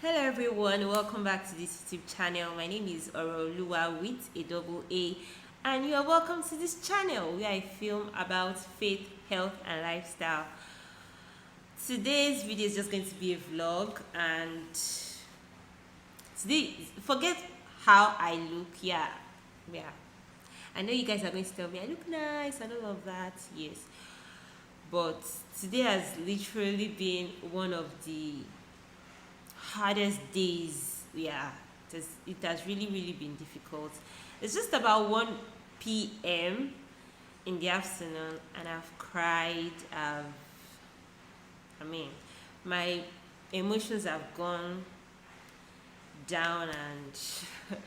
Hello everyone, welcome back to this YouTube channel. My name is Oreoluwaa with a double A, and you are welcome to this channel where I film about faith, health and lifestyle. Today's video is just going to be a vlog, and today, forget how I look. Yeah. I know you guys are going to tell me I look nice and all of that, yes. But today has literally been one of the hardest days. It has really been difficult. It's just about 1 p.m. in the afternoon and I've cried. My emotions have gone down, and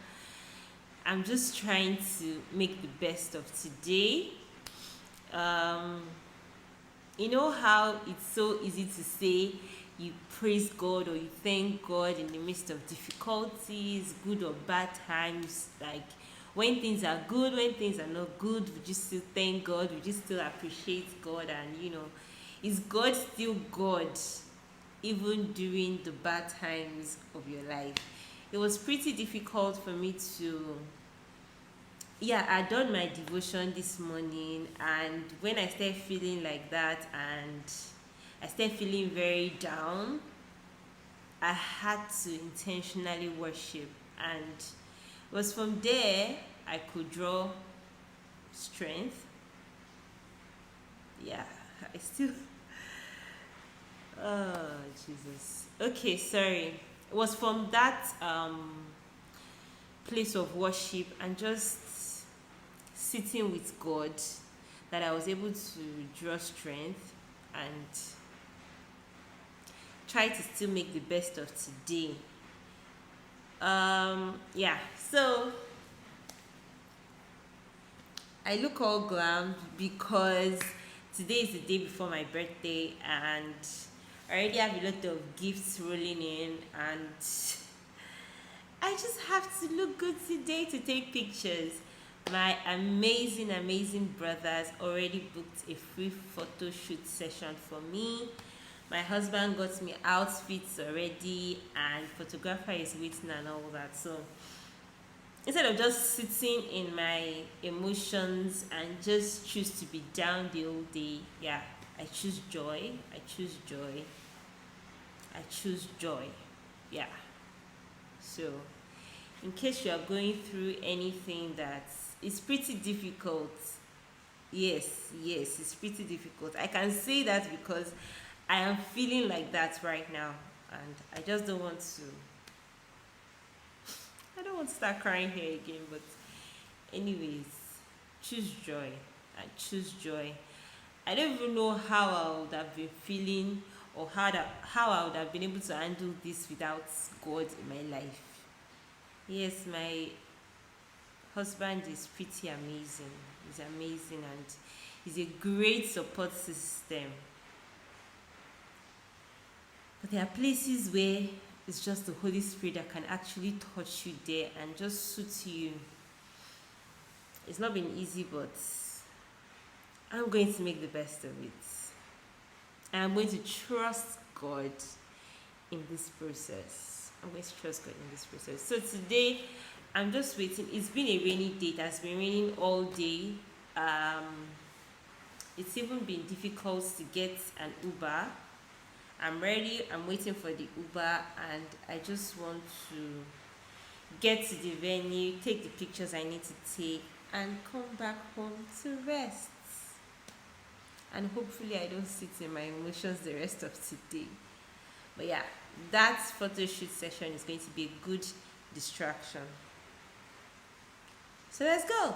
I'm just trying to make the best of today. You know how it's so easy to say you praise God or you thank God in the midst of difficulties, good or bad times. Like when things are good, when things are not good, we just still thank God, we just still appreciate God, and is God still God even during the bad times of your life? It was pretty difficult for me to I done my devotion this morning, and when I started feeling like that and I started feeling very down, I had to intentionally worship, and it was from there I could draw strength. I still oh Jesus. Okay, sorry. It was from that place of worship and just sitting with God that I was able to draw strength and try to still make the best of today. So I look all glammed because today is the day before my birthday, and I already have a lot of gifts rolling in, and I just have to look good today to take pictures. My amazing brothers already booked a free photo shoot session for me. My husband got me outfits already, and photographer is waiting and all that. So instead of just sitting in my emotions and just choose to be down the whole day, I choose joy. So in case you are going through anything that is pretty difficult, yes, it's pretty difficult. I can say that because I am feeling like that right now, and I just don't want to start crying here again. But anyways, choose joy. I choose joy. I don't even know how I would have been feeling, or how I would have been able to handle this without God in my life. Yes, my husband is pretty amazing. He's amazing, and he's a great support system. But there are places where it's just the Holy Spirit that can actually touch you there and just suit you. It's not been easy, but I'm going to make the best of it. I'm going to trust God in this process. So today, I'm just waiting. It's been a rainy day. It has been raining all day. It's even been difficult to get an Uber. I'm ready. I'm waiting for the Uber, and I just want to get to the venue, take the pictures I need to take, and come back home to rest. And hopefully I don't sit in my emotions the rest of today. But that photo shoot session is going to be a good distraction. So let's go.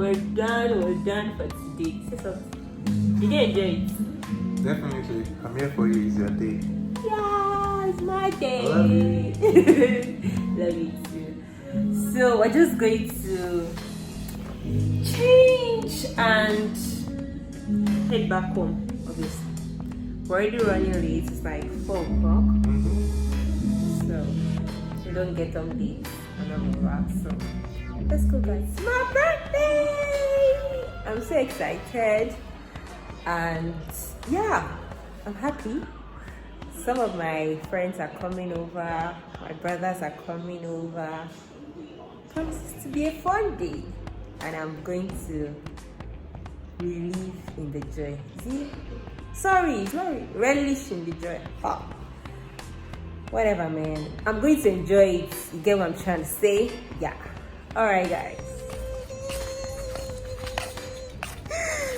we're done for today. Say something. Did you enjoy it? Definitely. I'm here for you. It's your day. Yeah, it's my day. I love you. Love you too. So we're just going to change and head back home, obviously. We're already running late. It's like 4 o'clock. So we don't get on late and all of that. So let's go, guys. It's my birthday! I'm so excited. And yeah, I'm happy. Some of my friends are coming over. My brothers are coming over. Promises to be a fun day. And I'm going to relieve in the joy. See? Sorry, it's not relish in the joy. Oh. Whatever, man. I'm going to enjoy it. You get what I'm trying to say? Yeah. Alright, guys.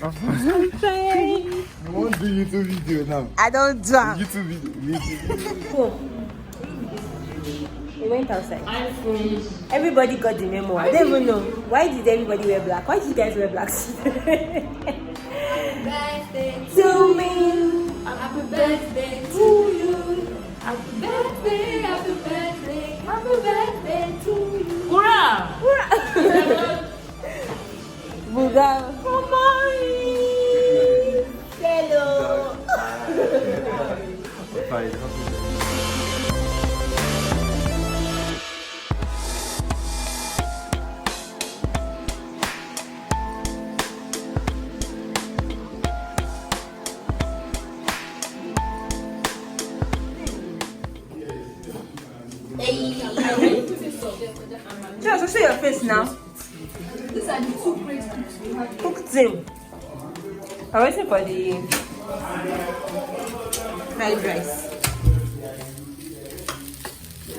I'm fine. I want to do YouTube video now. I don't do it. YouTube video. Cool. We went outside. Everybody got the memo. I don't even know. Why did everybody wear black? Why did you guys wear black? Birthday To me. happy birthday to you. Happy birthday, happy birthday, happy birthday to you. Hurrah! Hurrah! Buga. Come on. Hello. Fine. Just see your face now. These are the two great cooks we have. Cook them. I'm waiting for the fried rice.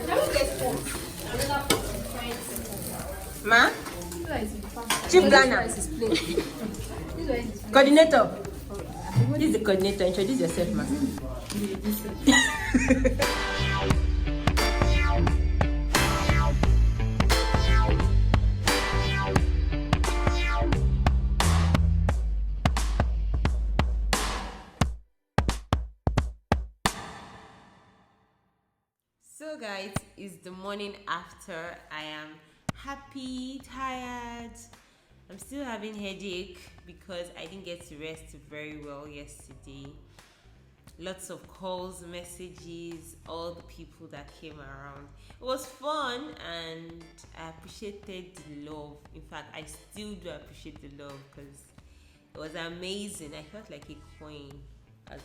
Can we get four? Another pot of fried Ma? This one is fast. Chief This planner. rice is plain. This one is Coordinator. This is the coordinator. Introduce yourself, ma. So guys, it's the morning after. I am happy, tired. I'm still having headache because I didn't get to rest very well yesterday. Lots of calls, messages, all the people that came around. It was fun and I appreciated the love. In fact, I still do appreciate the love because it was amazing. I felt like a queen, as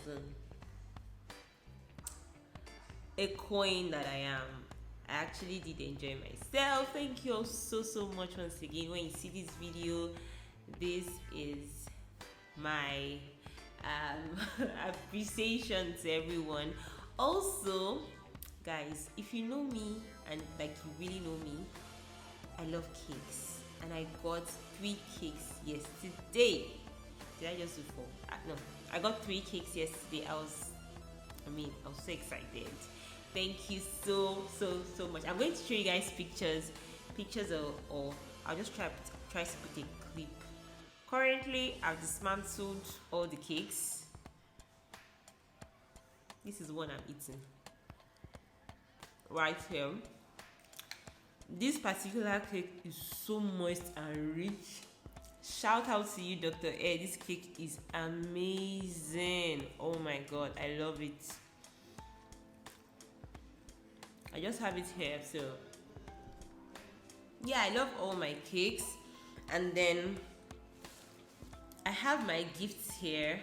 a coin that I am. I actually did enjoy myself. Thank you all so much once again. When you see this video, this is my appreciation to everyone. Also, guys, if you know me and like you really know me, I love cakes and I got 3 cakes yesterday. Did I just do 4? No, I got 3 cakes yesterday. I was so excited. Thank you so much. I'm going to show you guys pictures or I'll just try to put a clip. Currently, I've dismantled all the cakes. This is one I'm eating right here. This particular cake is so moist and rich. Shout out to you, Dr. A. This cake is amazing. Oh my god, I love it. I just have it here. So yeah, I love all my cakes. And then I have my gifts here,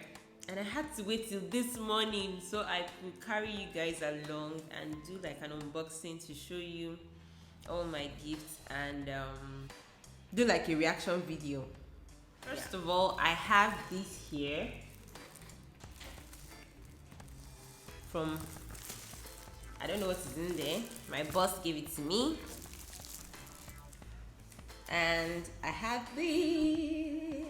and I had to wait till this morning so I could carry you guys along and do like an unboxing to show you all my gifts and do like a reaction video. First of all, I have this here from, I don't know what is in there. My boss gave it to me. And I have this.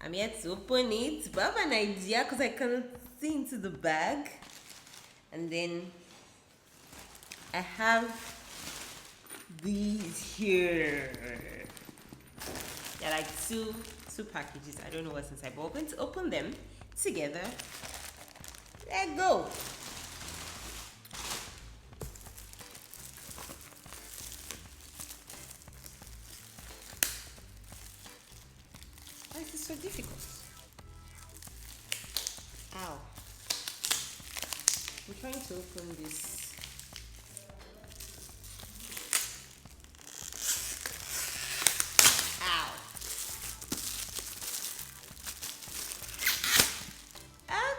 I'm yet to open it, but I have an idea because I cannot see into the bag. And then I have these here. They're like two packages. I don't know what's inside, but we're going to open them together. Let's go. Why is this so difficult? Ow. I'm trying to open this. Ow.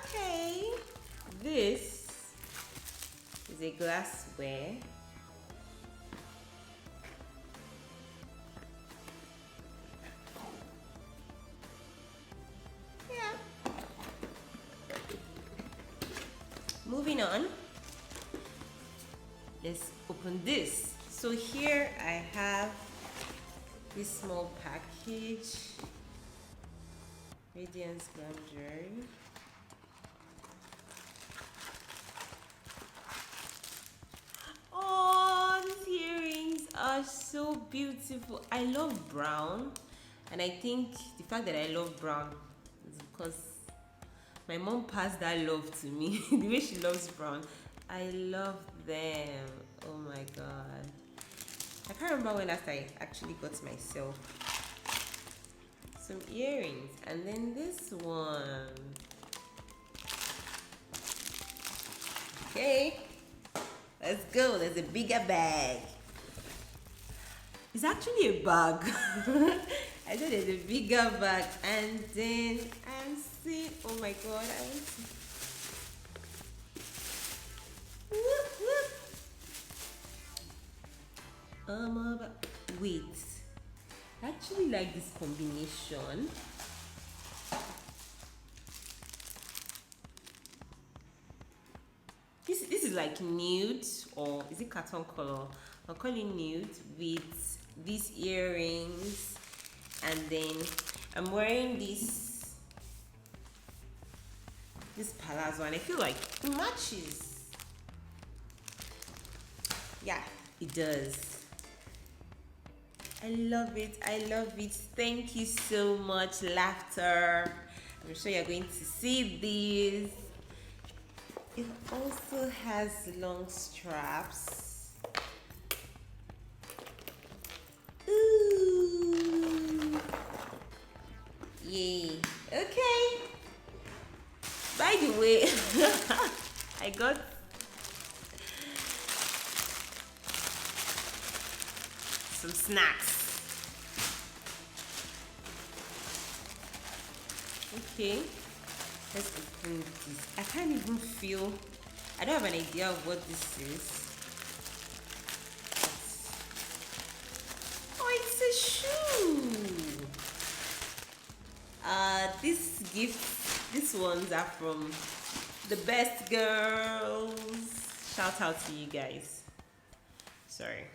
Okay. This is a glassware. Moving on, let's open this. So here I have this small package, Radiance Glam Jewelry. Oh, these earrings are so beautiful. I love brown, and I think the fact that I love brown is because my mom passed that love to me. The way she loves brown, I love them. Oh my god, I can't remember when last I actually got myself some earrings. And then this one. Okay, let's go. There's a bigger bag. It's actually a bag. I thought there's a bigger bag, and then I'm seeing, oh my god, I want to. Whoop, whoop. Wait. I actually like this combination. This is like nude, or is it carton color? I'll call it nude with these earrings, and then I'm wearing this palazzo, and I feel like it matches. Yeah, it does. I love it. I love it. Thank you so much, Laughter. I'm sure you're going to see this. It also has long straps. Ooh. Yay. Okay. By the way, I got some snacks. Okay, let's open this. I can't even feel, I don't have an idea of what this is. Oh, it's a shoe. These ones are from the best girls. Shout out to you guys. Sorry.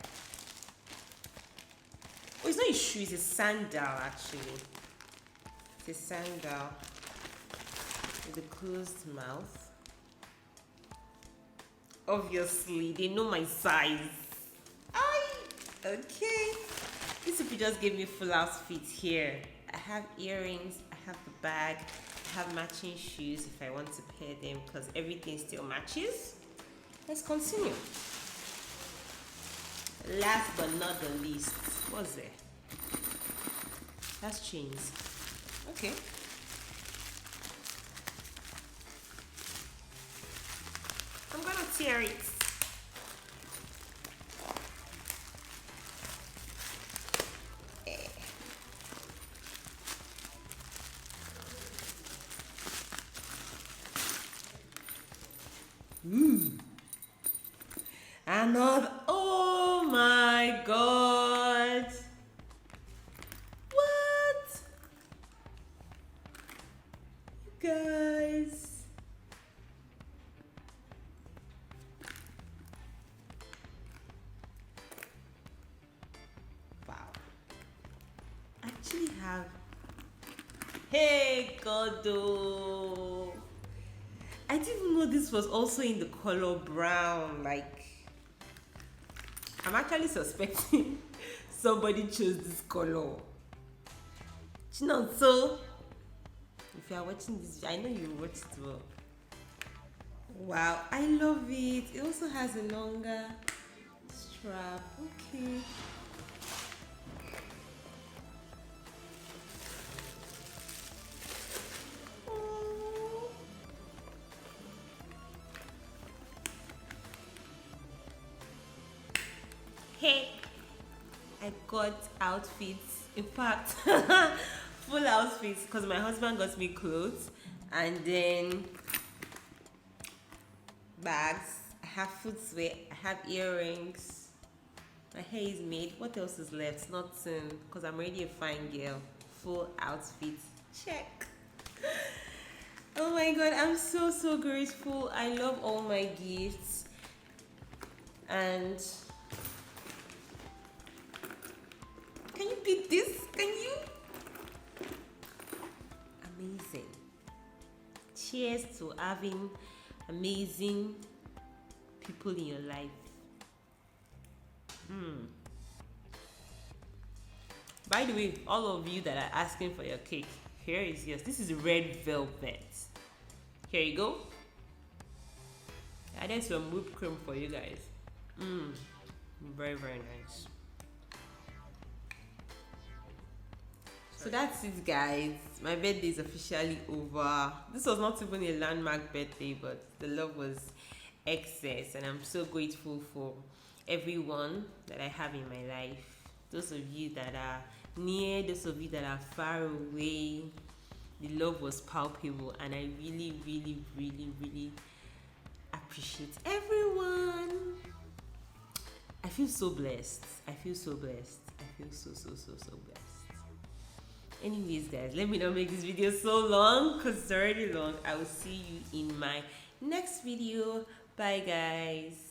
Oh, it's not a shoe, it's a sandal actually. It's a sandal with a closed mouth. Obviously, they know my size. Okay. This if you just gave me full outfit here. I have earrings, I have the bag, I have matching shoes if I want to pair them because everything still matches. Let's continue. Last but not the least, what's there? That's chains. Okay. I'm gonna tear it. Another. Oh my god. What? You guys. Wow. I actually have. Hey, Godo. I didn't even know this was also in the color brown. Like, I'm actually suspecting somebody chose this color. Not so. If you are watching this, I know you watch it well. Wow, I love it. It also has a longer strap. Okay. Oh. Hey, I got outfits. In fact, full outfits because my husband got me clothes and then bags. I have footwear. I have earrings. My hair is made. What else is left? Nothing because I'm already a fine girl. Full outfit. Check. Oh my god, I'm so grateful. I love all my gifts. And can you beat this? Can you? Amazing. Cheers to having amazing people in your life. By the way, all of you that are asking for your cake, here is yours. This is red velvet. Here you go. I added some whipped cream for you guys. Very nice. So that's it, guys. My birthday is officially over. This was not even a landmark birthday, but the love was excess, and I'm so grateful for everyone that I have in my life. Those of you that are near, those of you that are far away, the love was palpable, and I really appreciate everyone. I feel so blessed. I feel so blessed. I feel so blessed. Anyways, guys, let me not make this video so long because it's already long. I will see you in my next video. Bye, guys.